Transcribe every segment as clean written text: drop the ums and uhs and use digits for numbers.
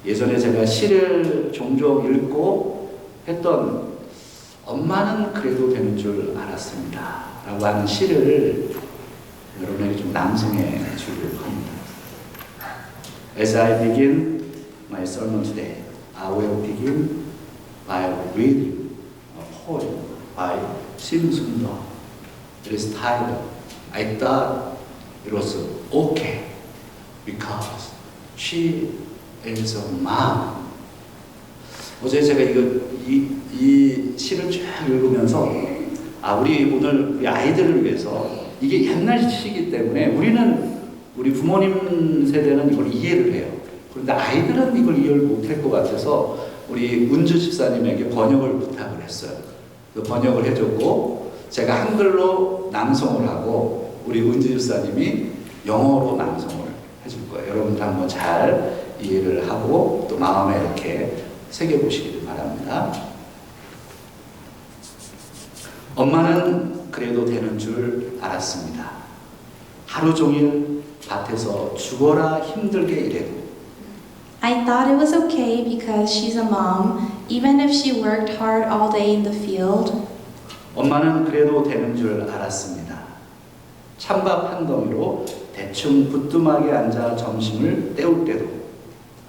예전에 제가 시를 종종 읽고 했던 엄마는 그래도 되는 줄 알았습니다 라고 하는 시를 여러분에게 좀 낭송해 주려고 합니다. As I begin my sermon today, I will begin by reading a poem by 심순도. It is titled, I thought it was okay because she is a mom. 어제 제가 이 시를 쭉 읽으면서 우리 오늘 우리 아이들을 위해서 이게 옛날 시이기 때문에 우리 부모님 세대는 이걸 이해를 해요. 그런데 아이들은 이걸 이해를 못할 것 같아서 우리 운주 집사님에게 번역을 부탁을 했어요. 번역을 해줬고 제가 한글로 낭송을 하고 우리 운주 집사님이 영어로 낭송을 해줄 거예요. 여러분들 한번 잘 이해를 하고 또 마음에 이렇게 새겨보시기를 바랍니다. 엄마는 그래도 되는 줄 알았습니다. 하루 종일 밭에서 죽어라 힘들게 일해도 I thought it was okay because she's a mom, even if she worked hard all day in the field. 엄마는 그래도 되는 줄 알았습니다. 찬밥 한 덩이로 대충 부뚜막에 앉아 점심을 때울 때도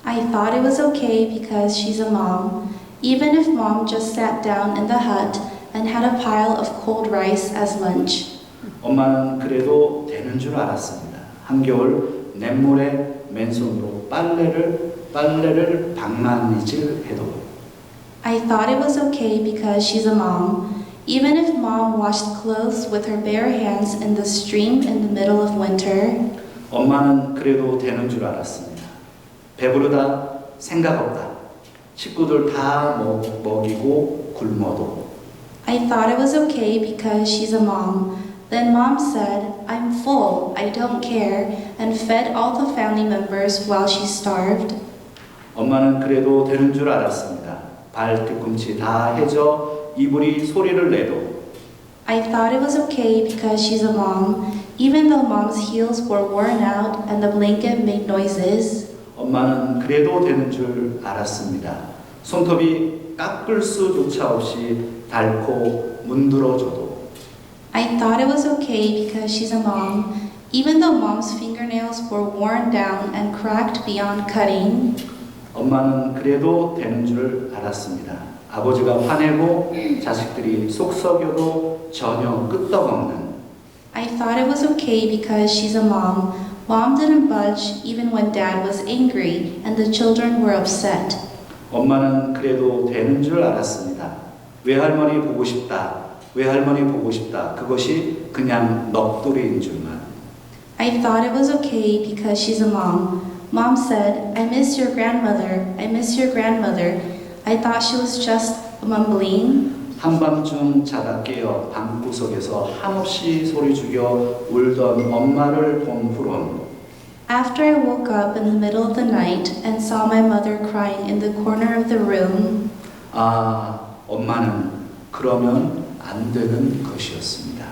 I thought it was okay because she's a mom, even if mom just sat down in the hut and had a pile of cold rice as lunch. 엄마는 그래도 되는 줄 알았습니다. 한겨울 냇물에 맨손으로 빨래를 방만이질 해도 I thought it was okay because she's a mom, even if mom washed clothes with her bare hands in the stream in the middle of winter. 엄마는 그래도 되는 줄 알았습니다. 배부르다 생각 없다. 식구들 다 먹이고 굶어도 I thought it was okay because she's a mom. Then mom said, I'm full, I don't care, and fed all the family members while she starved. 엄마는 그래도 되는 줄 알았습니다. 발 뒤꿈치 다 해져 이불이 소리를 내도 I thought it was okay because she's a mom, even though mom's heels were worn out and the blanket made noises. 엄마는 그래도 되는 줄 알았습니다. 손톱이 깎을 수조차 없이 닳고 문드러져도 I thought it was okay because she's a mom, even though mom's fingernails were worn down and cracked beyond cutting. 엄마는 그래도 되는 줄 알았습니다. 아버지가 화내고 자식들이 속 썩여도 전혀 끄떡없는 I thought it was okay because she's a mom. Mom didn't budge even when dad was angry and the children were upset. 엄마는 그래도 되는 줄 알았습니다. 외할머니 보고 싶다. 외할머니 보고 싶다. 그것이 그냥 넋두리인 줄만. I thought it was okay because she's a mom. Mom said, I miss your grandmother. I miss your grandmother. I thought she was just mumbling. 한밤중 자다 깨어 방구석에서 한없이 소리 죽여 울던 엄마를 본 후론 After I woke up in the middle of the night and saw my mother crying in the corner of the room, 엄마는 그러면 안 되는 것이었습니다.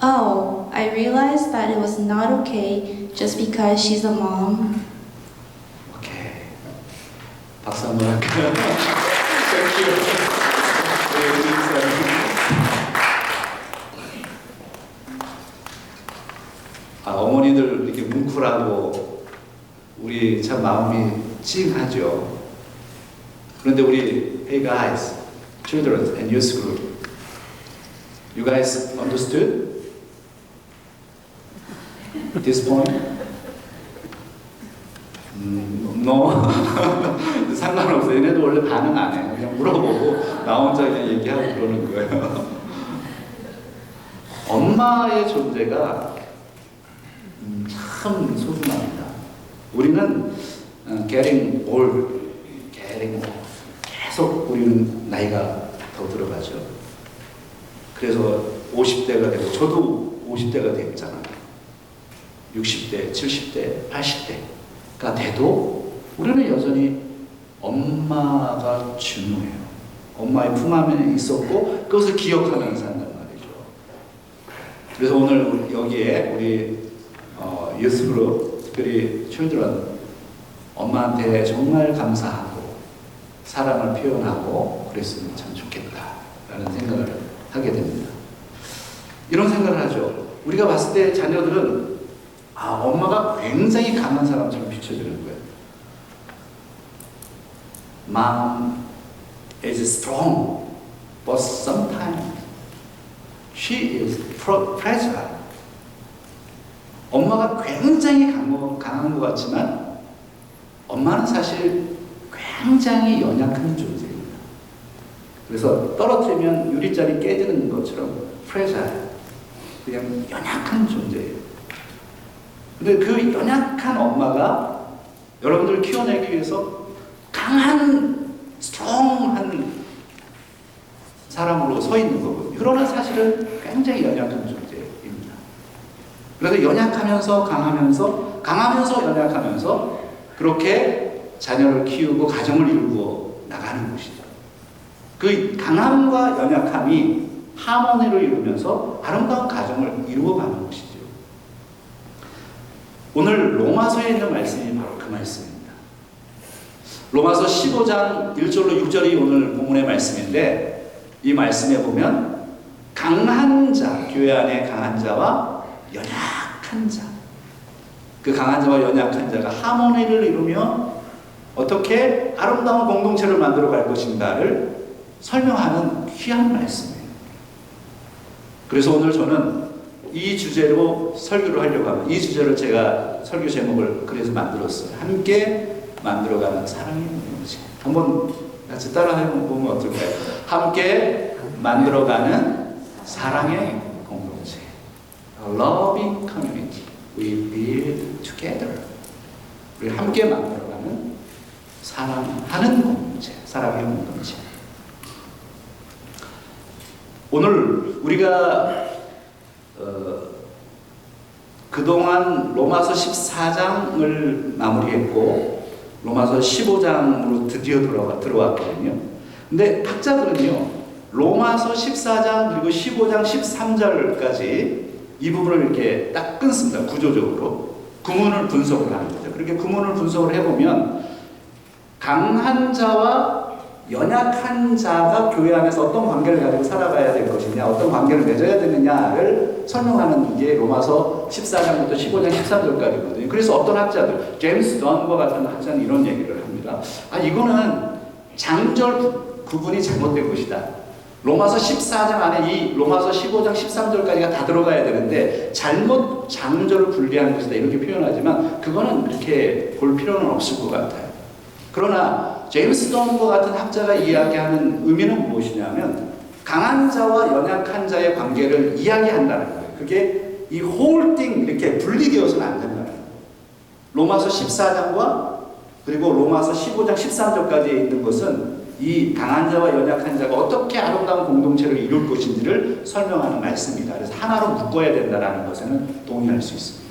oh, I realized that it was not okay just because she's a mom. 오케이. 박수 한번 할까요? 어머니들 이렇게 뭉클하고 우리 참 마음이 찡하죠. 그런데 우리 hey guys, children and youth group, you guys understood this point? No. 상관없어요. 얘네도 원래 반응 안 해요. 그냥 물어보고 나 혼자 그냥 얘기하고 그러는 거예요. 엄마의 존재가 참 소중합니다. 우리는 getting old, 계속 우리는 나이가 더 들어가죠. 그래서 50대가 되고 저도 50대가 됐잖아요. 60대, 70대, 80대가 돼도 우리는 여전히 엄마가 중요해요. 엄마의 품 안에 있었고 그것을 기억하면서 산단 말이죠. 그래서 오늘 여기에 우리 유스그룹, 특별히 children 엄마한테 정말 감사하고 사랑을 표현하고 그랬으면 참 좋겠다라는 생각을 하게 됩니다. 이런 생각을 하죠. 우리가 봤을 때 자녀들은 엄마가 굉장히 강한 사람처럼 비춰지는 거예요. Mom is strong, but sometimes she is fragile. 엄마가 굉장히 강한 것 같지만 엄마는 사실 굉장히 연약한 존재입니다. 그래서 떨어뜨리면 유리잔이 깨지는 것처럼 fragile, 그냥 연약한 존재예요. 근데 그 연약한 엄마가 여러분들을 키워내기 위해서 강한, 스트롱한 사람으로 서 있는 거거든요. 그러나 사실은 굉장히 연약한 존재입니다. 그래서 연약하면서 강하면서 연약하면서 그렇게 자녀를 키우고 가정을 이루고 나가는 것이죠. 그 강함과 연약함이 하모니를 이루면서 아름다운 가정을 이루어가는 것이죠. 오늘 로마서에 있는 말씀이 바로 그 말씀입니다. 로마서 15장 1절로 6절이 오늘 본문의 말씀인데, 이 말씀에 보면 강한 자, 교회 안에 강한 자와 연약한 자, 그 강한 자와 연약한 자가 하모니를 이루며 어떻게 아름다운 공동체를 만들어 갈 것인가를 설명하는 귀한 말씀이에요. 그래서 오늘 저는 이 주제로 설교를 하려고 합니다. 이 주제를 제가 설교 제목을 그래서 만들었어요. 함께 만들어가는 사랑의 공동체. 한번 같이 따라해보면 어떨까요? 함께 만들어가는 사랑의 공동체. A loving community. We build together. 우리 함께 만들어가는 사랑하는 공동체. 사랑의 공동체. 오늘 우리가 그동안 로마서 14장을 마무리했고 로마서 15장으로 드디어 들어왔거든요. 근데 학자들은요, 로마서 14장 그리고 15장 13절까지 이 부분을 이렇게 딱 끊습니다. 구조적으로 구문을 분석을 하는 거죠. 그렇게 구문을 분석을 해보면 강한 자와 연약한 자가 교회 안에서 어떤 관계를 가지고 살아가야 될 것이냐, 어떤 관계를 맺어야 되느냐를 설명하는 게 로마서 14장부터 15장 13절까지거든요. 그래서 어떤 학자들, 제임스 던과 같은 학자는 이런 얘기를 합니다. 이거는 장절 구분이 잘못된 것이다. 로마서 14장 안에 이 로마서 15장 13절까지가 다 들어가야 되는데 잘못 장절을 분리한 것이다. 이렇게 표현하지만 그거는 그렇게 볼 필요는 없을 것 같아요. 그러나 제임스 던과 같은 학자가 이야기하는 의미는 무엇이냐면 강한 자와 연약한 자의 관계를 이야기한다는 거예요. 그게 이 whole thing 이렇게 분리되어서는 안 된다는 거예요. 로마서 14장과 그리고 로마서 15장 13절까지 있는 것은 이 강한 자와 연약한 자가 어떻게 아름다운 공동체를 이룰 것인지를 설명하는 말씀이다. 그래서 하나로 묶어야 된다는 것에는 동의할 수 있습니다.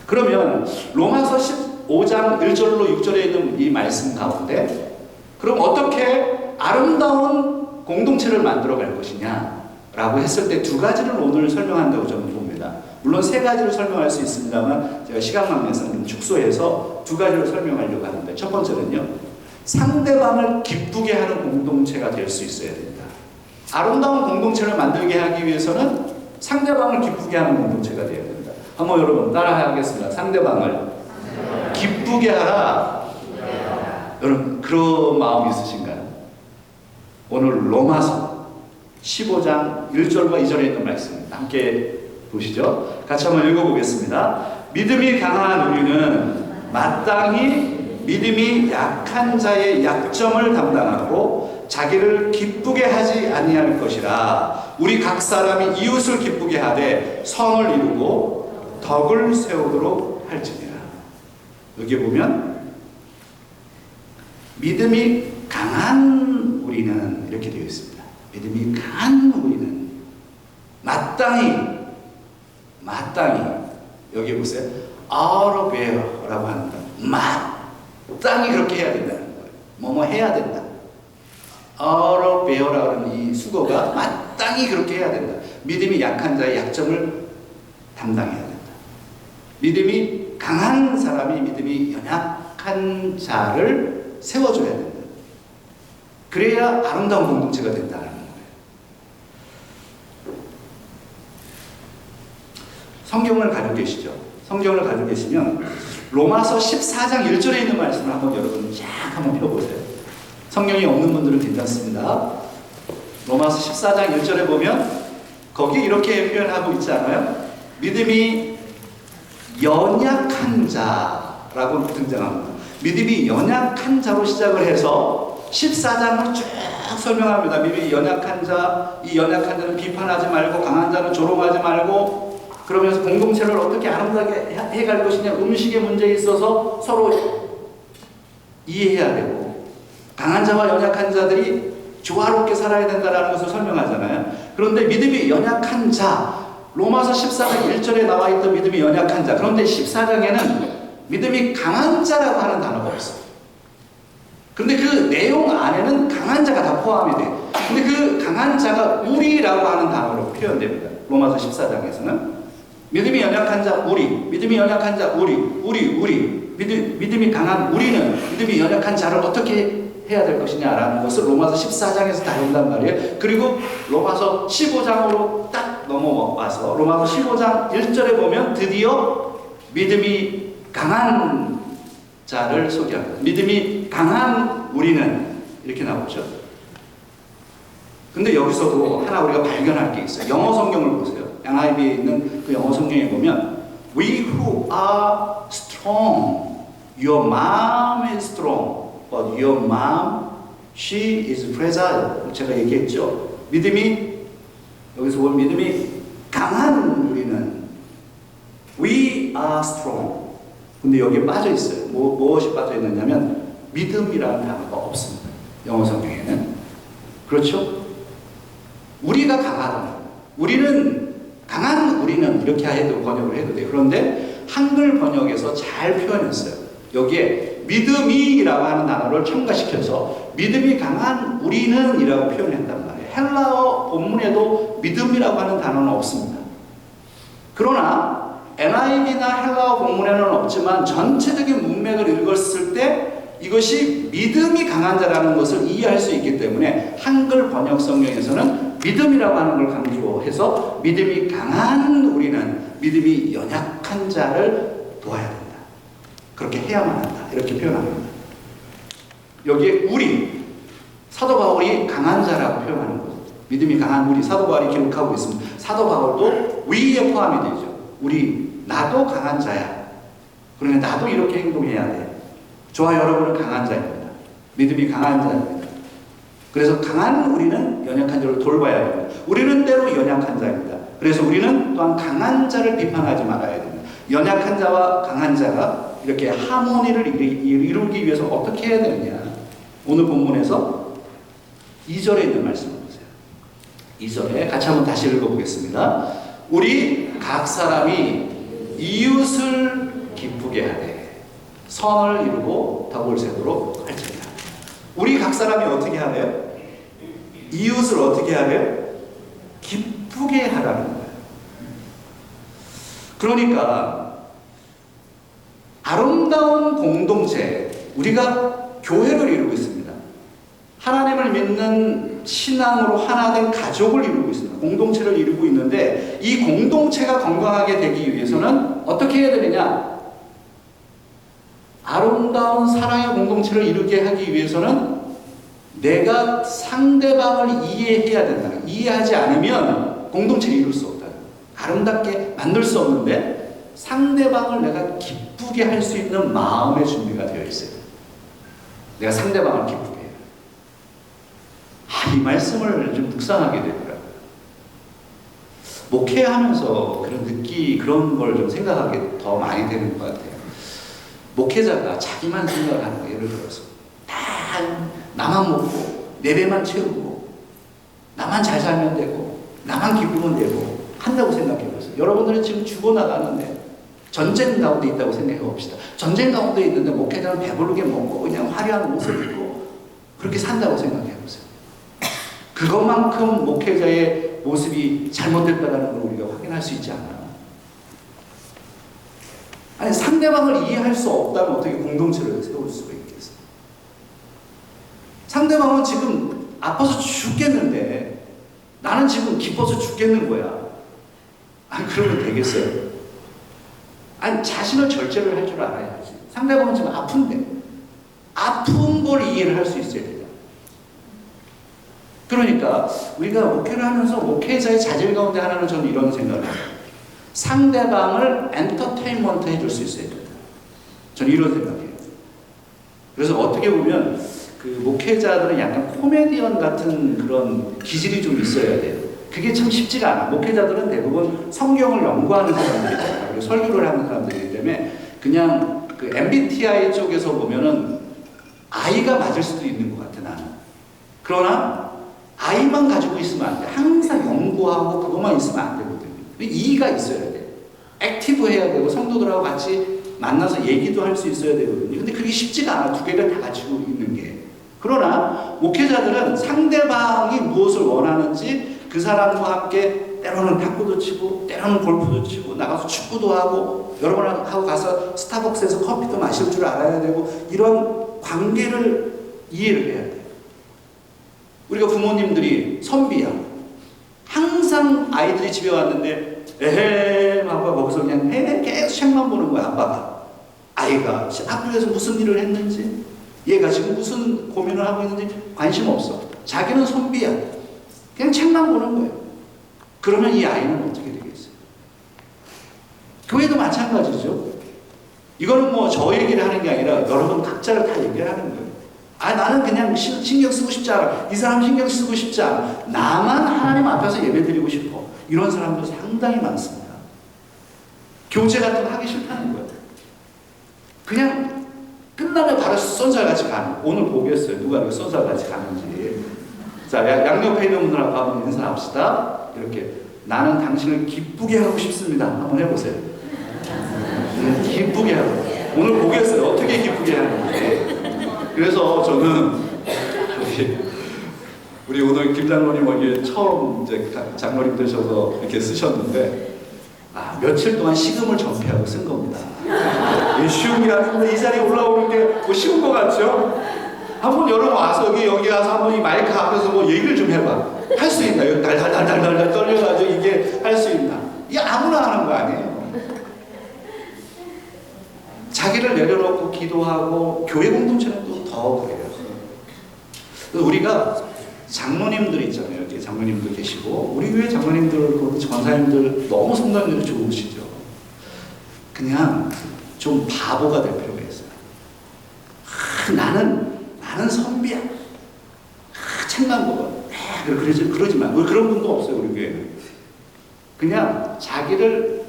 그러면 로마서 15장 1절로 6절에 있는 이 말씀 가운데 그럼 어떻게 아름다운 공동체를 만들어 갈 것이냐라고 했을 때 두 가지를 오늘 설명한다고 저는 봅니다. 물론 세 가지를 설명할 수 있습니다만 제가 시간만 내서는 좀 축소해서 두 가지를 설명하려고 하는데, 첫 번째는요, 상대방을 기쁘게 하는 공동체가 될 수 있어야 된다. 아름다운 공동체를 만들게 하기 위해서는 상대방을 기쁘게 하는 공동체가 되어야 된다. 한번 여러분 따라하겠습니다. 상대방을 기쁘게 하라. 여러분 그런 마음이 있으신가요? 오늘 로마서 15장 1절과 2절에 있는 말씀입니다. 함께 보시죠. 같이 한번 읽어보겠습니다. 믿음이 강한 우리는 마땅히 믿음이 약한 자의 약점을 담당하고 자기를 기쁘게 하지 아니할 것이라. 우리 각 사람이 이웃을 기쁘게 하되 선을 이루고 덕을 세우도록 할지니라. 여기 보면 믿음이 강한 우리는 이렇게 되어 있습니다. 믿음이 강한 우리는 마땅히 여기 보세요. out of where라고 합니다. 마땅히 그렇게 해야 된다는 거예요. 뭐뭐 해야 된다. out of where라고 하는 이 수거가 마땅히 그렇게 해야 된다. 믿음이 약한 자의 약점을 담당해야 된다. 믿음이 강한 사람이 믿음이 연약한 자를 세워줘야 된다. 그래야 아름다운 공동체가 된다는 거예요. 성경을 가지고 계시죠? 성경을 가지고 계시면 로마서 14장 1절에 있는 말씀을 한번 여러분 쫙 한번 펴보세요. 성경이 없는 분들은 괜찮습니다. 로마서 14장 1절에 보면 거기 이렇게 표현하고 있지 않아요? 믿음이 연약한 자라고 등장합니다. 믿음이 연약한 자로 시작을 해서 14장을 쭉 설명합니다. 믿음이 연약한 자, 이 연약한 자는 비판하지 말고 강한 자는 조롱하지 말고, 그러면서 공동체를 어떻게 아름답게 해갈 것이냐, 음식의 문제에 있어서 서로 이해해야 되고, 강한 자와 연약한 자들이 조화롭게 살아야 된다는 것을 설명하잖아요. 그런데 믿음이 연약한 자, 로마서 14장 1절에 나와 있던 믿음이 연약한 자, 그런데 14장에는 믿음이 강한 자라고 하는 단어가 없어요. 근데 그 내용 안에는 강한 자가 다 포함이 돼요. 근데 그 강한 자가 우리라고 하는 단어로 표현됩니다. 로마서 14장에서는 믿음이 연약한 자 우리, 믿음이 연약한 자 우리, 믿음이 강한 우리는 믿음이 연약한 자를 어떻게 해야 될 것이냐라는 것을 로마서 14장에서 다룬단 말이에요. 그리고 로마서 15장으로 딱 넘어와서 로마서 15장 1절에 보면 드디어 믿음이 강한 자를 소개합니다. 믿음이 강한 우리는 이렇게 나오죠. 근데 여기서도 하나 우리가 발견할 게 있어요. 영어 성경을 보세요. NIV에 있는 그 영어 성경에 보면 We who are strong, your mom is strong, but your mom, she is fragile. 제가 얘기했죠. 믿음이, 여기서 보면 믿음이 강한 우리는 We are strong. 근데 여기에 빠져 있어요. 무엇이 빠져 있느냐면 믿음이라는 단어가 없습니다. 영어 성경에는. 그렇죠? 우리가 강하다. 우리는 강한 우리는 이렇게 해도 번역을 해도 돼요. 그런데 한글 번역에서 잘 표현했어요. 여기에 믿음이라고 하는 단어를 첨가시켜서 믿음이 강한 우리는 이라고 표현했단 말이에요. 헬라어 본문에도 믿음이라고 하는 단어는 없습니다. 그러나 NIV나 헬라어 본문에는 없지만 전체적인 문맥을 읽었을 때 이것이 믿음이 강한 자라는 것을 이해할 수 있기 때문에 한글 번역 성경에서는 믿음이라고 하는 걸 강조해서 믿음이 강한 우리는 믿음이 연약한 자를 도와야 된다. 그렇게 해야만 한다. 이렇게 표현합니다. 여기에 우리, 사도 바울이 강한 자라고 표현하는 거죠. 믿음이 강한 우리, 사도 바울이 기록하고 있습니다. 사도 바울도 위에 포함이 되죠. 우리, 나도 강한 자야. 그러면 나도 이렇게 행동해야 돼. 저와 여러분은 강한 자입니다. 믿음이 강한 자입니다. 그래서 강한 우리는 연약한 자를 돌봐야 됩니다. 우리는 때로 연약한 자입니다. 그래서 우리는 또한 강한 자를 비판하지 말아야 됩니다. 연약한 자와 강한 자가 이렇게 하모니를 이루기 위해서 어떻게 해야 되느냐. 오늘 본문에서 2절에 있는 말씀을 보세요. 2절에 같이 한번 다시 읽어보겠습니다. 우리 각 사람이 이웃을 기쁘게 하되 선을 이루고 덕을 세도록 할지니라. 우리 각 사람이 어떻게 하래요? 이웃을 어떻게 하래요? 기쁘게 하라는 거예요. 그러니까 아름다운 공동체, 우리가 교회를 이루고 있습니다. 하나님을 믿는 신앙으로 하나 된 가족을 이루고 있습니다. 공동체를 이루고 있는데 이 공동체가 건강하게 되기 위해서는 어떻게 해야 되느냐? 아름다운 사랑의 공동체를 이루게 하기 위해서는 내가 상대방을 이해해야 된다. 이해하지 않으면 공동체를 이룰 수 없다. 아름답게 만들 수 없는데 상대방을 내가 기쁘게 할 수 있는 마음의 준비가 되어 있어요. 내가 상대방을 기쁘게 해요. 이 말씀을 좀 묵상하게 되더라고요. 목회하면서 그런 걸 좀 생각하게 더 많이 되는 것 같아요. 목회자가 자기만 생각을 하는 거예요. 예를 들어서 다 나만 먹고 내 배만 채우고 나만 잘 살면 되고 나만 기쁘면 되고 한다고 생각해 보세요. 여러분들은 지금 죽어나가는데 전쟁 가운데 있다고 생각해 봅시다. 전쟁 가운데 있는데 목회자는 배부르게 먹고 그냥 화려한 옷을 입고 그렇게 산다고 생각해 보세요. 그것만큼 목회자의 모습이 잘못됐다는 걸 우리가 확인할 수 있지 않아요? 아니, 상대방을 이해할 수 없다면 어떻게 공동체를 세울 수가 있겠어요? 상대방은 지금 아파서 죽겠는데 나는 지금 기뻐서 죽겠는 거야. 아니, 그러면 되겠어요? 아니, 자신을 절제를 할 줄 알아야지. 상대방은 지금 아픈데 아픈 걸 이해를 할 수 있어야 돼요. 그러니까 우리가 목회를 하면서 목회자의 자질 가운데 하나는 저는 이런 생각을 해요. 상대방을 엔터테인먼트 해줄 수 있어야 된다. 저는 이런 생각이에요. 그래서 어떻게 보면 그 목회자들은 약간 코미디언 같은 그런 기질이 좀 있어야 돼요. 그게 참 쉽지가 않아. 목회자들은 대부분 성경을 연구하는 사람들이잖아요. 그리고 설교를 하는 사람들이기 때문에 그냥 그 MBTI 쪽에서 보면은 I가 맞을 수도 있는 것 같아, 나는. 그러나 I만 가지고 있으면 안 돼. 항상 연구하고 그것만 있으면 안 되거든요. E가 있어야 돼. 액티브 해야 되고 성도들하고 같이 만나서 얘기도 할 수 있어야 되거든요. 근데 그게 쉽지가 않아. 두 개를 다 가지고 있는 게. 그러나 목회자들은 상대방이 무엇을 원하는지 그 사람과 함께 때로는 탁구도 치고 때로는 골프도 치고 나가서 축구도 하고 여러분하고 가서 스타벅스에서 커피도 마실 줄 알아야 되고 이런 관계를 이해를 해야 돼요. 우리가 부모님들이 선비야. 항상 아이들이 집에 왔는데 에헤 아빠 거기서 그냥 계속 책만 보는 거야. 아빠가. 아이가 학교에서 무슨 일을 했는지 얘가 지금 무슨 고민을 하고 있는지 관심 없어. 자기는 선비야. 그냥 책만 보는 거예요. 그러면 이 아이는 어떻게 되겠어요? 교회도 마찬가지죠. 이거는 뭐 저 얘기를 하는 게 아니라 여러분 각자를 다 얘기를 하는 거예요. 아, 나는 그냥 신경 쓰고 싶지 않아. 이 사람 신경 쓰고 싶지 않아. 나만 하나님 앞에서 예배 드리고 싶어. 이런 사람들 상당히 많습니다. 교제 같은 거 하기 싫다는 거예요. 그냥 끝나면 바로 쏜살같이 가는. 오늘 보겠어요. 누가 이렇게 쏜살같이 가는지. 자, 양옆에 있는 분들하고 한번 인사합시다. 이렇게. 나는 당신을 기쁘게 하고 싶습니다. 한번 해보세요. 기쁘게 하고. 오늘 보겠어요. 어떻게 기쁘게 하는지. 그래서 저는 우리 오늘 김 장로님 여기 처음 이제 장로님 되셔서 이렇게 쓰셨는데 며칠 동안 식음을 전폐하고 쓴 겁니다. 쉬운 게 아닌데 이 자리에 올라오는 게 뭐 쉬운 거 같죠? 한번 여러분 와서 여기 가서 한번 이 마이크 앞에서 뭐 얘기를 좀 해봐. 할 수 있나? 여기 달달달달달 떨려가지고 이게 할 수 있나? 이게 아무나 하는 거 아니에요. 자기를 내려놓고 기도하고 교회 공동체는 또 더 그래요. 우리가 장로님들 있잖아요. 여기 장로님도 계시고 우리 교회 장로님들, 전사님들 너무 성당들이 좋으시죠. 그냥 좀 바보가 될 필요가 있어요. 나는 선비야. 책만 보고 그러지 마. 그런 분도 없어요. 우리 교회는. 그냥 자기를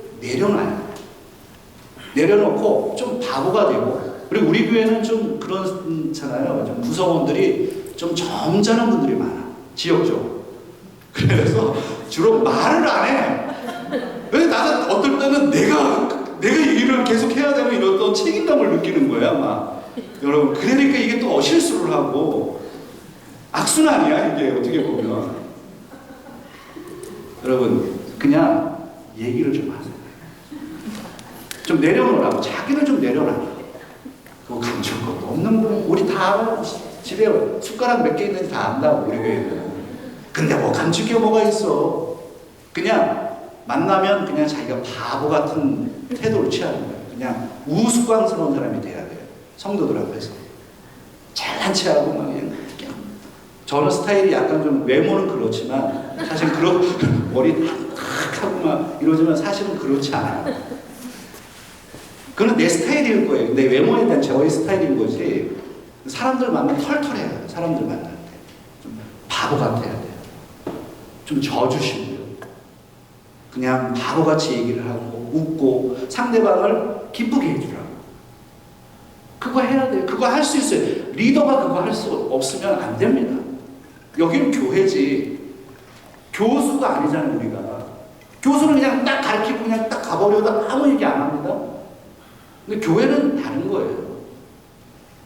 내려놓고 좀 바보가 되고 그리고 우리 교회는 좀 그렇잖아요. 좀 구성원들이 좀 점잖은 분들이 많아. 지역적으로. 그래서 주로 말을 안 해. 왜 나는 어떨 때는 내가 이 일을 계속 해야 되는 이런 또 책임감을 느끼는 거야, 막. 여러분, 그러니까 이게 또 실수를 하고 악순환이야, 이게 어떻게 보면. 여러분, 그냥 얘기를 좀 하세요. 좀 내려놓으라고. 자기를 좀 내려놔. 그거 감출 것도 없는 거예요. 우리 다 집에 숟가락 몇 개 있는지 다 안다고, 우리 교회는. 근데 뭐 감출 게 뭐가 있어. 그냥 만나면 그냥 자기가 바보 같은 태도를 취하는 거예요. 그냥 우스꽝스러운 사람이 돼야 돼요. 성도들 앞에서. 잘난 체하고 막 그냥. 저는 스타일이 약간 좀 외모는 그렇지만 사실 머리 탁 하고 막 이러지만 사실은 그렇지 않아요. 그건 내 스타일일 거예요. 내 외모에 대한 저의 스타일인 거지. 사람들 만나면 털털해야 돼요. 사람들 만날 때. 좀 바보 같아야 돼요. 좀 져주시고요. 그냥 바보같이 얘기를 하고 웃고 상대방을 기쁘게 해주라고. 그거 해야 돼요. 그거 할 수 있어요. 리더가 그거 할 수 없으면 안 됩니다. 여기는 교회지. 교수가 아니잖아요, 우리가. 교수는 그냥 딱 가르치고 그냥 딱 가버려도 아무 얘기 안 합니다. 근데 교회는 다른 거예요.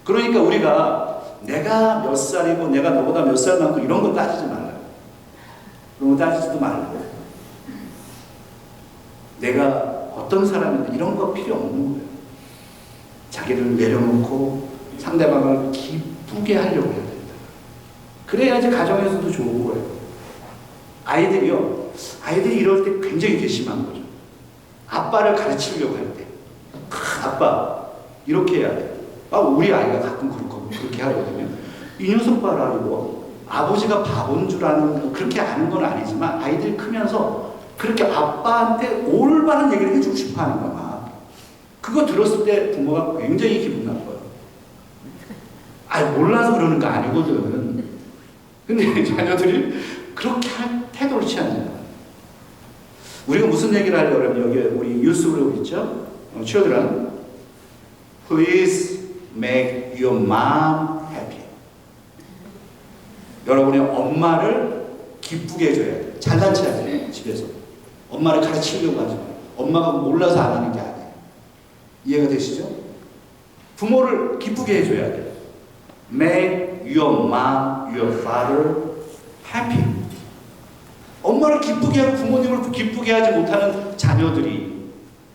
그러니까 우리가 내가 몇 살이고 내가 너보다 몇 살 많고 이런 거 따지지 말라요. 그런 거 따지지도 말고 내가 어떤 사람인데 이런 거 필요 없는 거예요. 자기를 내려놓고 상대방을 기쁘게 하려고 해야 된다. 그래야지 가정에서도 좋은 거예요. 아이들이 이럴 때 굉장히 괘씸한 거죠. 아빠를 가르치려고 할 때, 아빠 이렇게 해야 돼. 우리 아이가 가끔 그렇게 하거든요. 이 녀석 봐라 이거. 아버지가 바본 줄 아는, 그렇게 아는 건 아니지만 아이들이 크면서 그렇게 아빠한테 올바른 얘기를 해주고 싶어 하는 거야. 그거 들었을 때 부모가 굉장히 기분 나빠요. 몰라서 그러는 거 아니거든. 근데 자녀들이 그렇게 할 태도를 취하잖아요. 우리가 무슨 얘기를 하려고 하면 여기 우리 뉴스그룹 있죠? Children, please make your mom happy. 여러분의 엄마를 기쁘게 해줘야 돼. 잘난 체하지 마, 집에서. 엄마를 가르치려고 하지 마. 엄마가 몰라서 안 하는 게 아니에요. 이해가 되시죠? 부모를 기쁘게 해줘야 돼. Make your mom, your father happy. 엄마를 기쁘게 하고 부모님을 기쁘게 하지 못하는 자녀들이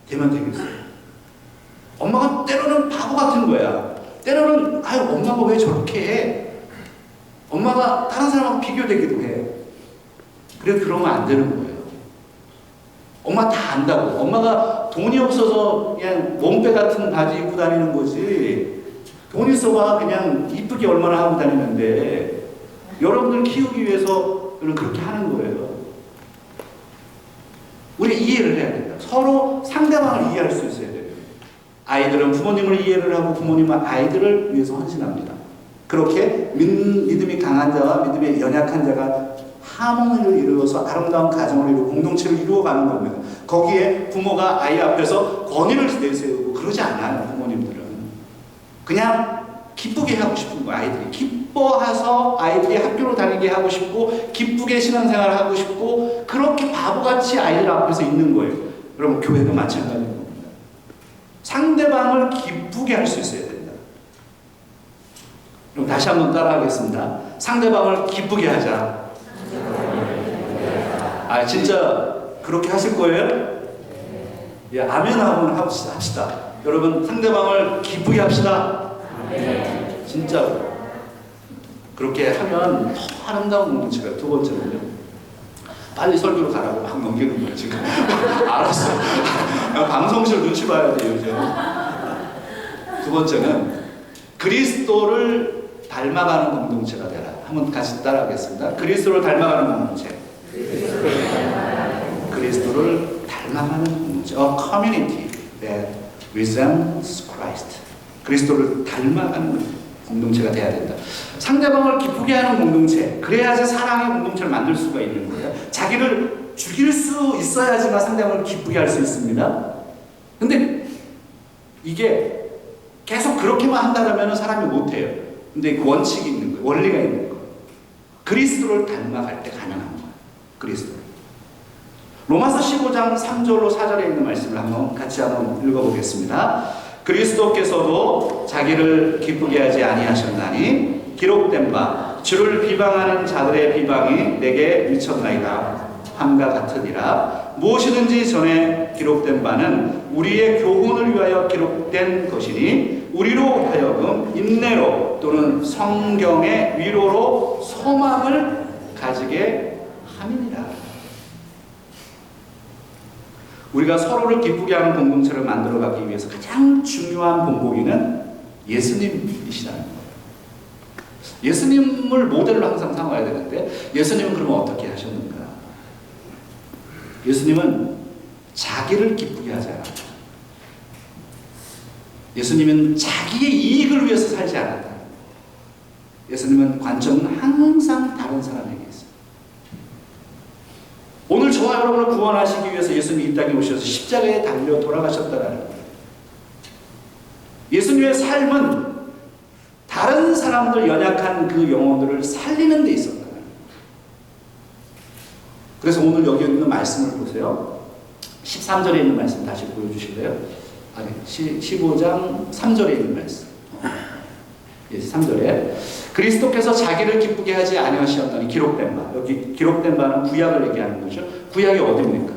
되면 되겠어요. 엄마가 때로는 바보 같은 거야. 때로는 엄마가 왜 저렇게 해? 엄마가 다른 사람하고 비교되기도 해. 그래서 그러면 안 되는 거예요. 엄마 다 안다고. 엄마가 돈이 없어서 그냥 몸빼 같은 바지 입고 다니는 거지. 돈 있어봐 그냥 이쁘게 얼마나 하고 다니는데 여러분들 키우기 위해서는 그렇게 하는 거예요. 우리 이해를 해야 된다. 서로 상대방을 이해할 수 있어야 돼요. 아이들은 부모님을 이해를 하고 부모님은 아이들을 위해서 헌신합니다. 그렇게 믿음이 강한 자와 믿음이 연약한 자가 하모니를 이루어서 아름다운 가정을 이루고 공동체를 이루어가는 겁니다. 거기에 부모가 아이 앞에서 권위를 내세우고 그러지 않아요. 부모님들은 그냥 기쁘게 하고 싶은 거예요. 아이들이 기뻐해서 아이들이 학교로 다니게 하고 싶고 기쁘게 신앙생활을 하고 싶고 그렇게 바보같이 아이들 앞에서 있는 거예요. 여러분 교회도 마찬가지인 겁니다. 상대방을 기쁘게 할 수 있어야 된다. 그럼 다시 한번 따라하겠습니다. 상대방을 기쁘게 하자. 진짜 그렇게 하실 거예요? 예, 아멘 하고 합시다. 여러분 상대방을 기쁘게 합시다. 진짜로 그렇게 하면 더 아름다운 공동체가. 두 번째는요, 빨리 설교로 가라고 막 넘기는 거예요 지금. 알았어. 방송실 눈치 봐야 돼요 요즘. 두 번째는 그리스도를 닮아가는 공동체가 되라. 한번 같이 따라하겠습니다. 그리스도를 닮아가는 공동체. 그리스도를 닮아가는 공동체. A community that resembles Christ. 그리스도를 닮아가는 공동체가 돼야 된다. 상대방을 기쁘게 하는 공동체. 그래야지 사랑의 공동체를 만들 수가 있는 거예요. 자기를 죽일 수 있어야지만 상대방을 기쁘게 할 수 있습니다. 근데 이게 계속 그렇게만 한다면 사람이 못해요. 근데 그 원칙이 있는 거예요. 원리가 있는 거예요. 그리스도를 닮아갈 때 가능한 거예요. 그리스도. 로마서 15장 3절로 4절에 있는 말씀을 같이 한번 읽어보겠습니다. 그리스도께서도 자기를 기쁘게 하지 아니하셨나니 기록된 바 주를 비방하는 자들의 비방이 내게 미쳤나이다 함과 같으니라. 무엇이든지 전에 기록된 바는 우리의 교훈을 위하여 기록된 것이니 우리로 하여금 인내로 또는 성경의 위로로 소망을 가지게 함이니라. 우리가 서로를 기쁘게 하는 공동체를 만들어가기 위해서 가장 중요한 본보기는 예수님이시라는 거예요. 예수님을 모델로 항상 삼아야 되는데 예수님은 그러면 어떻게 하셨는가? 예수님은 자기를 기쁘게 하지 않았다. 예수님은 자기의 이익을 위해서 살지 않았다. 예수님은 관점은 항상 다른 사람에게 있어요. 오늘 저와 여러분을 구원하시기 위해서 예수님이 이 땅에 오셔서 십자가에 달려 돌아가셨다는 거예요. 예수님의 삶은 다른 사람들, 연약한 그 영혼들을 살리는 데 있었다. 그래서 오늘 여기 있는 말씀을 보세요. 13절에 있는 말씀 다시 보여주실래요? 15장 3절에 있는 말씀. 3절에 그리스도께서 자기를 기쁘게 하지 아니하셨나니 기록된 바. 여기 기록된 바는 구약을 얘기하는 거죠. 구약이 어디입니까?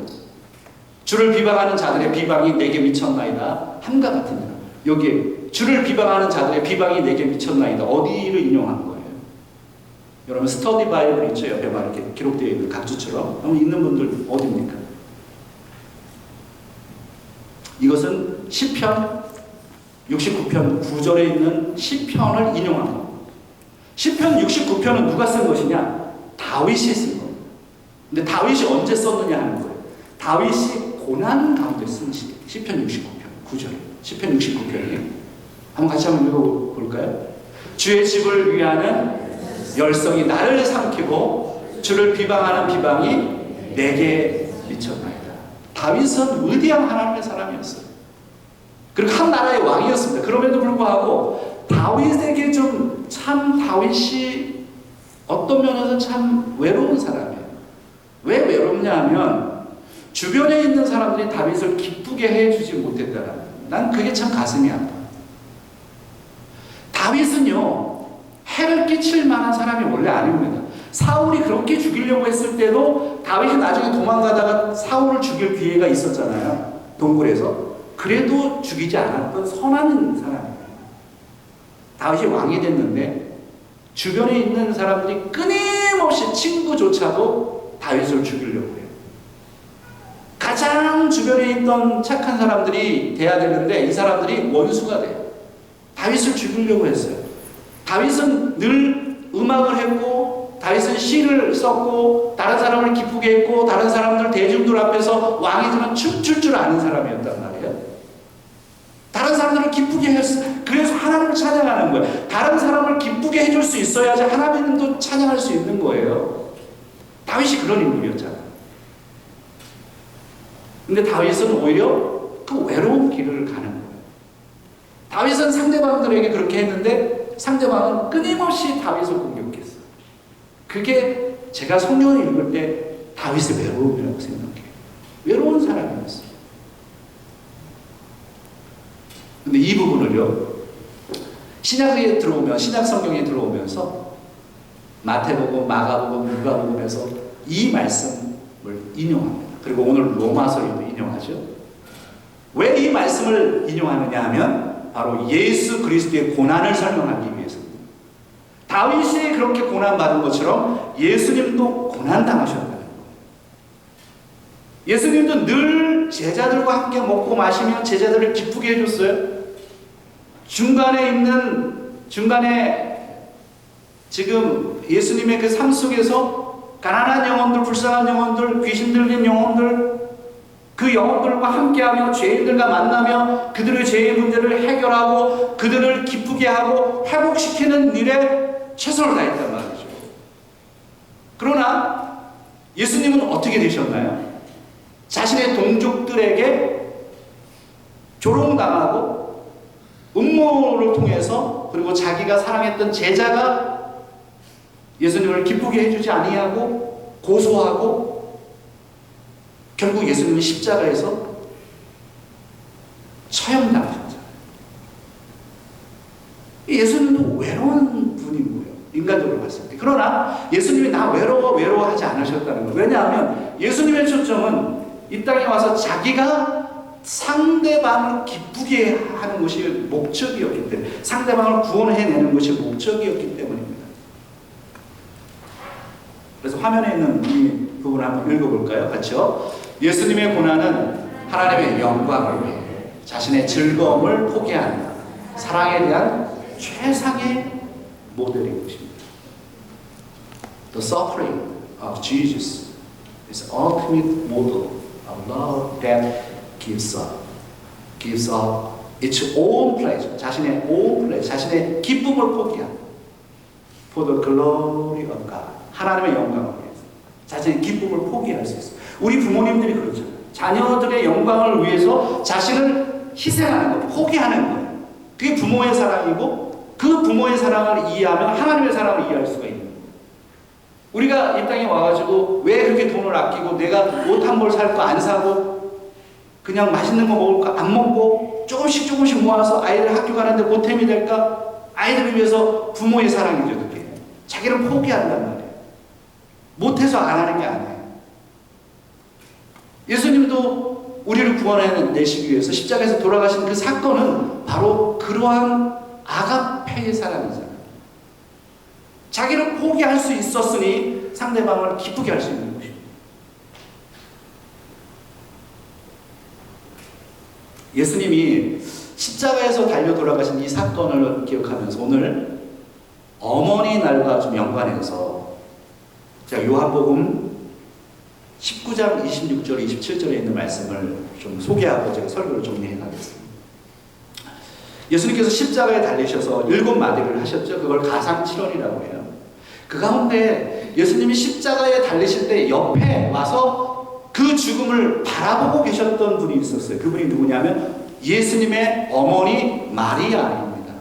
주를 비방하는 자들의 비방이 내게 미쳤나이다 함과 같으니라. 여기 주를 비방하는 자들의 비방이 내게 미쳤나이다. 어디를 인용한 거예요? 여러분 스터디 바이블 있죠? 옆에 막 이렇게 기록되어 있는 각주처럼. 한번 있는 분들 어디입니까? 이것은 시편 69편 9절에 있는 시편을 인용한 겁니다. 시편 69편은 누가 쓴 것이냐? 다윗이 쓴 겁니다. 근데 다윗이 언제 썼느냐 하는 거예요. 다윗이 고난 가운데 쓴 시편 69편 9절. 시편 69편이에요. 한번 같이 한번 읽어볼까요? 주의 집을 위하는 열성이 나를 삼키고 주를 비방하는 비방이 내게 미쳤나이다. 다윗은 위대한 하나님의 사람이었어요. 그리고 한 나라의 왕이었습니다. 그럼에도 불구하고 다윗에게 좀 참 다윗이 어떤 면에서 참 외로운 사람이에요. 왜 외롭냐 하면 주변에 있는 사람들이 다윗을 기쁘게 해주지 못했다는 거예요. 난 그게 참 가슴이 아파요. 다윗은요 해를 끼칠 만한 사람이 원래 아닙니다. 사울이 그렇게 죽이려고 했을 때도 다윗이 나중에 도망가다가 사울을 죽일 기회가 있었잖아요. 동굴에서. 그래도 죽이지 않았던 선한 사람이에요. 다윗이 왕이 됐는데 주변에 있는 사람들이 끊임없이 친구조차도 다윗을 죽이려고 해요. 가장 주변에 있던 착한 사람들이 돼야 되는데 이 사람들이 원수가 돼요. 다윗을 죽이려고 했어요. 다윗은 늘 음악을 했고 다윗은 시를 썼고 다른 사람을 기쁘게 했고 다른 사람들 대중들 앞에서 왕이지만 춤출 줄 아는 사람이었단 말이에요. 다른 사람들을 기쁘게 했어. 그래서 하나님을 찬양하는 거예요. 다른 사람을 기쁘게 해줄 수 있어야지 하나님도 찬양할 수 있는 거예요. 다윗이 그런 인물이었잖아요. 근데 다윗은 오히려 그 외로운 길을 가는 거예요. 다윗은 상대방들에게 그렇게 했는데 상대방은 끊임없이 다윗을 공격했어요. 그게 제가 성경을 읽을 때 다윗의 외로움이라고 생각해요. 외로운 사람이었어요. 근데 이 부분을요, 신약에 들어오면, 신약 성경에 들어오면서 마태복음, 마가복음, 누가복음에서 이 말씀을 인용합니다. 그리고 오늘 로마서에도 인용하죠. 왜 이 말씀을 인용하느냐 하면 바로 예수 그리스도의 고난을 설명하기 위해서입니다. 다윗이 그렇게 고난받은 것처럼 예수님도 고난당하셨다는 거예요. 예수님도 늘 제자들과 함께 먹고 마시며 제자들을 기쁘게 해줬어요. 중간에 지금 예수님의 그 삶 속에서 가난한 영혼들, 불쌍한 영혼들, 귀신 들린 영혼들, 그 영혼들과 함께하며 죄인들과 만나며 그들의 죄의 문제를 해결하고 그들을 기쁘게 하고 회복시키는 일에 최선을 다했단 말이죠. 그러나 예수님은 어떻게 되셨나요? 자신의 동족들에게 조롱당하고 음모를 통해서 그리고 자기가 사랑했던 제자가 예수님을 기쁘게 해주지 아니하고 고소하고 결국 예수님은 십자가에서 처형당하셨잖아요. 예수님도 외로운 분인 거예요. 인간적으로 봤을 때. 그러나 예수님이 나 외로워하지 않으셨다는 거예요. 왜냐하면 예수님의 초점은 이 땅에 와서 자기가 상대방을 기쁘게 하는 것이 목적이었기 때문에, 상대방을 구원해내는 것이 목적이었기 때문입니다. 그래서 화면에 있는 이 부분을 한번 읽어볼까요? 같이요. 예수님의 고난은 하나님의 영광을 위해 자신의 즐거움을 포기한 사랑에 대한 최상의 모델인 것입니다. The suffering of Jesus is the ultimate model of love that gives up its own pleasure, 자신의 own pleasure, 자신의 기쁨을 포기한 for the glory of God, 하나님의 영광을 위해서 자신의 기쁨을 포기할 수 있어요. 우리 부모님들이 그렇잖아요. 자녀들의 영광을 위해서 자신을 희생하는 것, 포기하는 거예요. 그게 부모의 사랑이고 그 부모의 사랑을 이해하면 하나님의 사랑을 이해할 수가 있는 거예요. 우리가 이 땅에 와가지고 왜 그렇게 돈을 아끼고 내가 옷 한 벌 살 거 안 사고 그냥 맛있는 거 먹을 거 안 먹고 조금씩 모아서 아이들 학교 가는데 보탬이 될까? 아이들을 위해서 부모의 사랑이죠. 그게 자기를 포기한단 말이에요. 못해서 안 하는 게 아니에요. 예수님도 우리를 구원해내시기 위해서 십자가에서 돌아가신 그 사건은 바로 그러한 아가페의 사랑이잖아요. 자기를 포기할 수 있었으니 상대방을 기쁘게 할 수 있는 것입니다. 예수님이 십자가에서 달려 돌아가신 이 사건을 기억하면서 오늘 어머니 날과 좀 연관해서 제가 요한복음 19장 26절 27절에 있는 말씀을 좀 소개하고 제가 설교를 정리해 가겠습니다. 예수님께서 십자가에 달리셔서 7마디를 하셨죠. 그걸 가상칠언이라고 해요. 그 가운데 예수님이 십자가에 달리실 때 옆에 와서 그 죽음을 바라보고 계셨던 분이 있었어요. 그분이 누구냐면 예수님의 어머니 마리아입니다.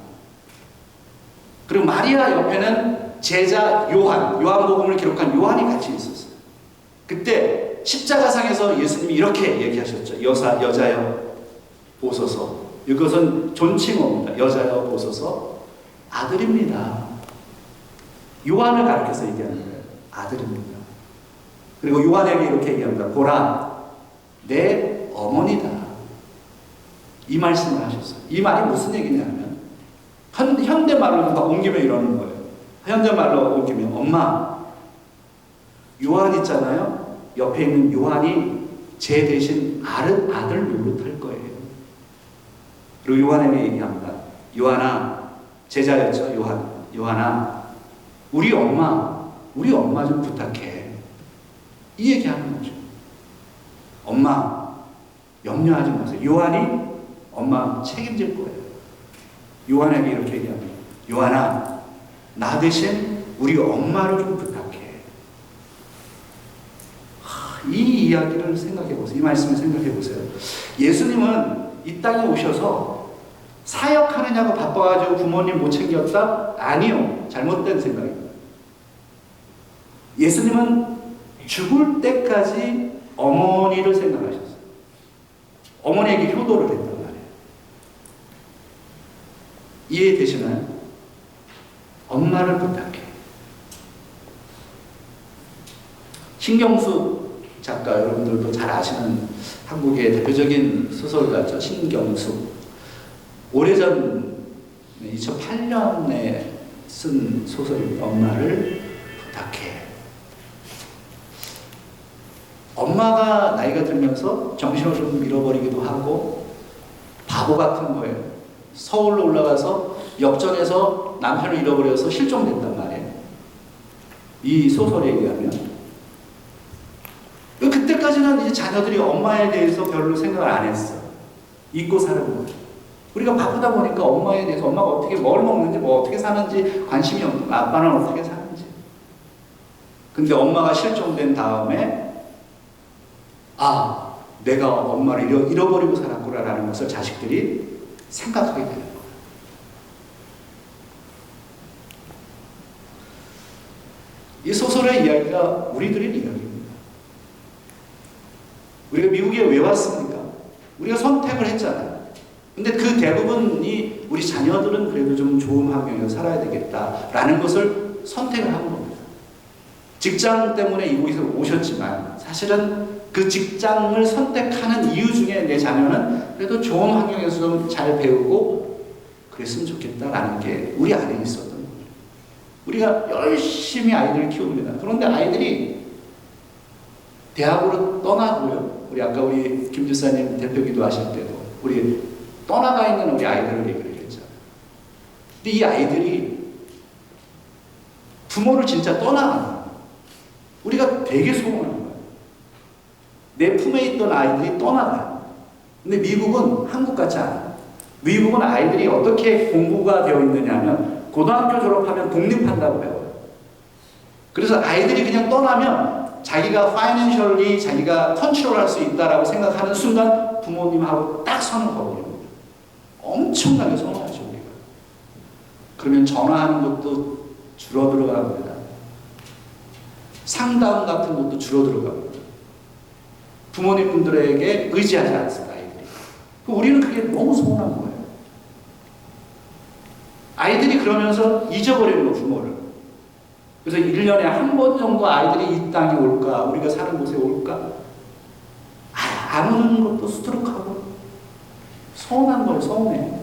그리고 마리아 옆에는 제자 요한복음을 기록한 요한이 같이 있었어요. 그때 십자가상에서 예수님이 이렇게 얘기하셨죠. 여자여 보소서. 이것은 존칭어입니다. 여자여 보소서. 아들입니다. 요한을 가리켜서 얘기하는 거예요. 아들입니다. 그리고 요한에게 이렇게 얘기합니다. 보라, 내 어머니다. 이 말씀을 하셨어요. 이 말이 무슨 얘기냐면 현대말로 옮기면 이러는 거예요. 현대말로 옮기면 엄마, 요한 있잖아요. 옆에 있는 요한이 제 대신 아들 노릇할 거예요. 그리고 요한에게 얘기합니다. 요한아, 제자였죠. 요한아, 우리 엄마 좀 부탁해. 이 얘기하는 거죠. 엄마, 염려하지 마세요. 요한이 엄마 책임질 거예요. 요한에게 이렇게 얘기합니다. 요한아, 나 대신 우리 엄마를 좀 부탁해. 이 이야기를 생각해 보세요. 이 말씀을 생각해 보세요. 예수님은 이 땅에 오셔서 사역하느냐고 바빠가지고 부모님 못 챙겼다? 아니요. 잘못된 생각입니다. 예수님은 죽을 때까지 어머니를 생각하셨어요. 어머니에게 효도를 했단 말이에요. 이해되시나요? 엄마를 부탁해. 신경숙 작가, 여러분들도 잘 아시는 한국의 대표적인 소설가죠. 신경숙. 오래전 2008년에 쓴 소설입니다. 엄마를 부탁해. 엄마가 나이가 들면서 정신을 좀 잃어버리기도 하고 바보 같은 거예요. 서울로 올라가서 역전해서 남편을 잃어버려서 실종됐단 말이에요. 이 소설에 의하면. 그때까지는 이제 자녀들이 엄마에 대해서 별로 생각을 안 했어. 잊고 사는 거죠. 우리가 바쁘다 보니까 엄마에 대해서 엄마가 어떻게 뭘 먹는지 뭐 어떻게 사는지 관심이 없고 아빠는 어떻게 사는지. 근데 엄마가 실종된 다음에 내가 엄마를 잃어버리고 살았구나라는 것을 자식들이 생각하게 되는 거예요. 이 소설의 이야기가 우리들의 이야기입니다. 우리가 미국에 왜 왔습니까? 우리가 선택을 했잖아요. 근데 그 대부분이 우리 자녀들은 그래도 좀 좋은 환경에서 살아야 되겠다라는 것을 선택을 한 겁니다. 직장 때문에 이곳에 오셨지만 사실은 그 직장을 선택하는 이유 중에 내 자녀는 그래도 좋은 환경에서 좀 잘 배우고 그랬으면 좋겠다라는 게 우리 안에 있었던 거예요. 우리가 열심히 아이들을 키웁니다. 그런데 아이들이 대학으로 떠나고요. 우리 김 주사님 대표기도 하실 때도 우리 떠나가 있는 우리 아이들을 얘기를 했잖아요. 근데 이 아이들이 부모를 진짜 떠나가는 거예요. 우리가 되게 소원하는 거예요. 내 품에 있던 아이들이 떠나가요. 근데 미국은 한국 같지 않아요. 미국은 아이들이 어떻게 공부가 되어 있느냐 하면 고등학교 졸업하면 독립한다고 배워요. 그래서 아이들이 그냥 떠나면 자기가 파이낸셜리 자기가 컨트롤할 수 있다라고 생각하는 순간 부모님하고 딱 선을 그어버립니다. 엄청나게 선호하죠, 우리가. 그러면 전화하는 것도 줄어들어갑니다. 상담 같은 것도 줄어들어갑니다. 부모님들에게 의지하지 않습니다, 아이들이. 우리는 그게 너무 서운한 거예요. 아이들이 그러면서 잊어버리는 거, 부모를. 그래서 1년에 한 번 정도 아이들이 이 땅에 올까? 우리가 사는 곳에 올까? 안 우는 것도 수두룩하고 서운한 거예요. 서운해.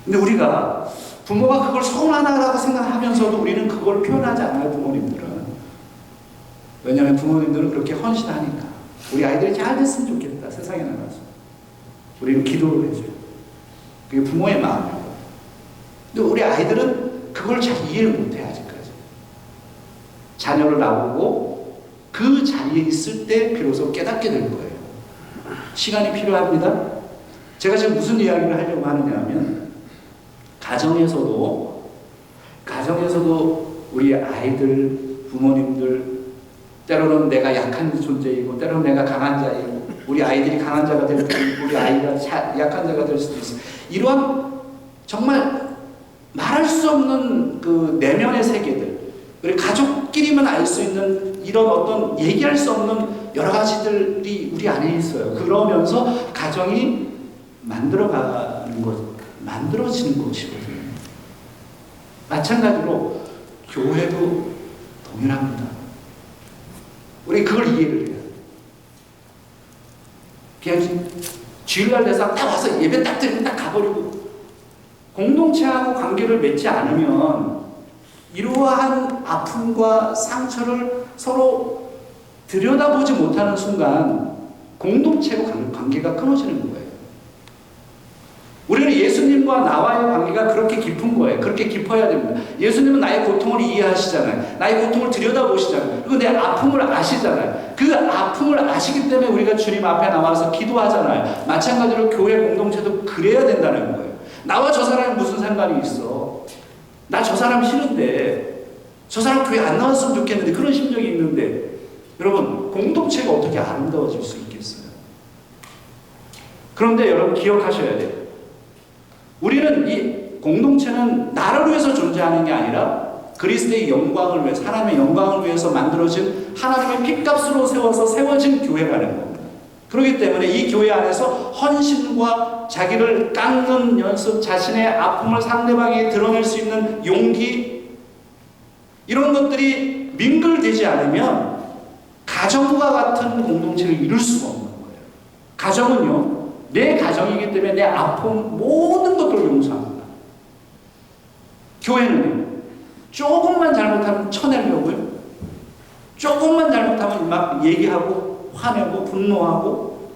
근데 우리가 부모가 그걸 서운하다고 생각하면서도 우리는 그걸 표현하지 않아요. 부모님들은. 왜냐하면 부모님들은 그렇게 헌신하니까. 우리 아이들이 잘 됐으면 좋겠다. 세상에 나가서. 우리는 기도를 해줘요. 그게 부모의 마음이에요. 근데 우리 아이들은 그걸 잘 이해를 못해 아직까지. 자녀를 낳고 그 자리에 있을 때 비로소 깨닫게 될 거예요. 시간이 필요합니다. 제가 지금 무슨 이야기를 하려고 하느냐 하면 가정에서도 우리 아이들, 부모님들 때로는 내가 약한 존재이고 때로는 내가 강한 자이고 우리 아이들이 강한 자가 될 수도 있고 우리 아이가 약한 자가 될 수도 있어요. 이러한 정말 말할 수 없는 그 내면의 세계들, 우리 가족끼리만 알 수 있는 이런 어떤 얘기할 수 없는 여러 가지들이 우리 안에 있어요. 그러면서 가정이 만들어지는 것이거든요. 마찬가지로 교회도 동일합니다. 우리 그걸 이해를 해요. 그냥 주일날 돼서 딱 와서 예배 딱 드리면 딱 가버리고 공동체하고 관계를 맺지 않으면 이러한 아픔과 상처를 서로 들여다보지 못하는 순간 공동체와 관계가 끊어지는 거예요. 우리는 예수님과 나와의 관계가 그렇게 깊은 거예요. 그렇게 깊어야 됩니다. 예수님은 나의 고통을 이해하시잖아요. 나의 고통을 들여다보시잖아요. 그리고 내 아픔을 아시잖아요. 그 아픔을 아시기 때문에 우리가 주님 앞에 나와서 기도하잖아요. 마찬가지로 교회 공동체도 그래야 된다는 거예요. 나와 저 사람이 무슨 상관이 있어? 나 저 사람 싫은데 저 사람 교회 안 나왔으면 좋겠는데 그런 심정이 있는데 여러분 공동체가 어떻게 아름다워질 수 있겠어요? 그런데 여러분 기억하셔야 돼요. 우리는 이 공동체는 나를 위해서 존재하는 게 아니라 그리스도의 영광을 위해서 하나님의 영광을 위해서 만들어진 하나님의 핏값으로 세워진 교회라는 겁니다. 그렇기 때문에 이 교회 안에서 헌신과 자기를 깎는 연습, 자신의 아픔을 상대방에게 드러낼 수 있는 용기 이런 것들이 민글되지 않으면 가정과 같은 공동체를 이룰 수가 없는 거예요. 가정은요. 내 가정이기 때문에 내 아픔 모든 것들을 용서합니다. 교회는요. 조금만 잘못하면 쳐내려고요. 조금만 잘못하면 막 얘기하고 화내고 분노하고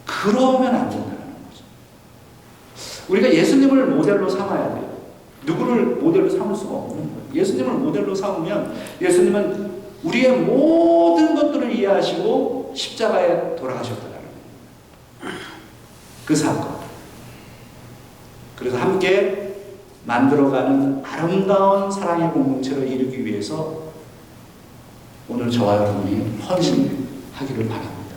그러면 안 된다는 거죠. 우리가 예수님을 모델로 삼아야 돼요. 누구를 모델로 삼을 수가 없는 거예요. 예수님을 모델로 삼으면 예수님은 우리의 모든 것들을 이해하시고 십자가에 돌아가셨다는 거예요. 그 사건. 그래서 함께 만들어가는 아름다운 사랑의 공동체를 이루기 위해서 오늘 저와 여러분이 헌신하기를 바랍니다.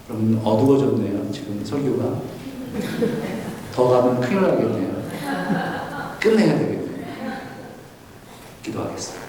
여러분 어두워졌네요. 지금 설교가. 더 가면 큰일 나겠네요. 끝내야 되겠네요. 기도하겠습니다.